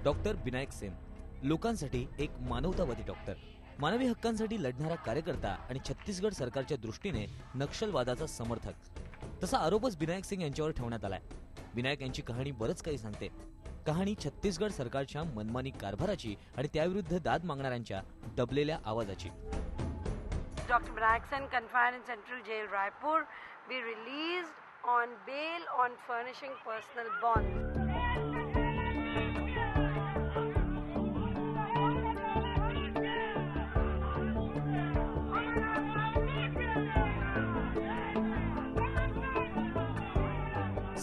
Doctor Vinayak Sen लोकांसाठी एक मानवतावादी डॉक्टर, मानवी हक्कांसाठी लढणारा कार्यकर्ता आणि छत्तीसगड सरकारच्या दृष्टीने नक्षलवादाचा समर्थक. तसा आरोपच विनायक सिंग यांच्यावर ठेवण्यात आलाय. विनायक यांची कहाणी बरंच काही सांगते. कहाणी छत्तीसगड सरकारच्या मनमानी कारभाराची आणि त्याविरुद्ध दाद मागणाऱ्यांच्या दबलेल्या आवाजाची. Dr. Vinayak Sen confined in Central Jail, Raipur, be released on bail on furnishing personal bonds.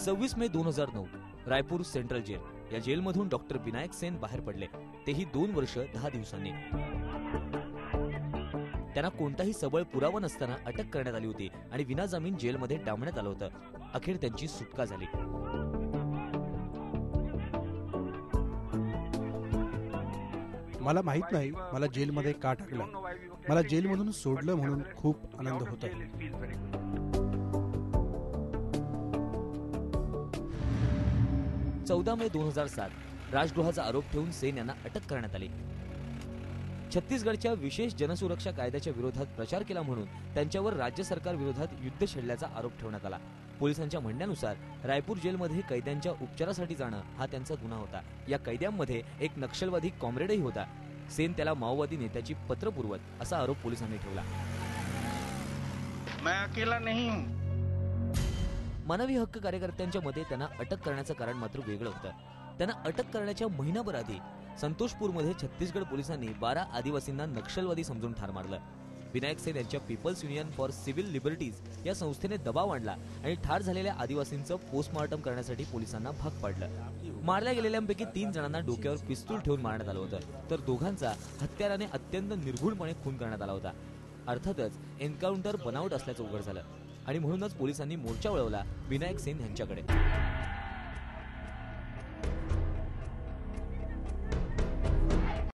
26 may 2009 Raipur central gel या जेलमधून डॉक्टर विनायक सेन बाहेर पडले, तेही 2 वर्ष 10 दिवसांनी. त्यांना कोणताही सबळ पुरावा नसताना अटक करण्यात आली होती आणि विनाजामीन जेलमध्ये डांबण्यात आलं होतं. अखेर त्यांची सुटका झाली. मला माहित नाही मला जेलमध्ये का टाकलं. मला जेलमधून सोडलं म्हणून खूप आनंद होत आहे. 14 मे 2007 राजद्रोहाचा आरोप ठेवून सेन यांना अटक करण्यात आली. छत्तीसगडच्या विशेष जनसुरक्षा कायद्याच्या विरोधात प्रचार केला म्हणून त्यांच्यावर राज्य सरकार विरोधात युद्ध छेडल्याचा आरोप ठेवण्यात आला. पोलिसांच्या म्हणण्यानुसार रायपूर जेलमध्ये कैद्यांच्या उपचारासाठी जाणं हा त्यांचा गुन्हा होता. या कैद्यांमध्ये एक नक्षलवादी कॉम्रेडही होता. सेन त्याला माओवादी नेत्याची पत्र पुरवत असा आरोप पोलिसांनी ठेवला. मैं अकेला नहीं हूं. मानवी हक्क कार्यकर्त्यांच्या मते त्यांना अटक करण्याचं कारण मात्र वेगळं होतं. त्यांना अटक करण्याच्या महिनाभर आधी संतोषपूरमध्ये छत्तीसगड पोलिसांनी 12 आदिवासींना नक्षलवादी समजून ठार मारलं. विनायक सेन यांच्या People's Union for Civil Liberties या संस्थेने दबाव आणला आणि ठार झालेल्या आदिवासींचं पोस्टमॉर्टम करण्यासाठी पोलिसांना भाग पाडलं. मारल्या गेलेल्यांपैकी 3 जणांना डोक्यावर पिस्तूल ठेवून मारण्यात आलं होतं, तर दोघांचा हत्याराने अत्यंत निर्घुणपणे खून करण्यात आला होता. अर्थातच एन्काउंटर बनावट असल्याचं उघड झालं आणि म्हणूनच पोलिसांनी मोर्चा वळवला विनायक सेन यांच्याकडे.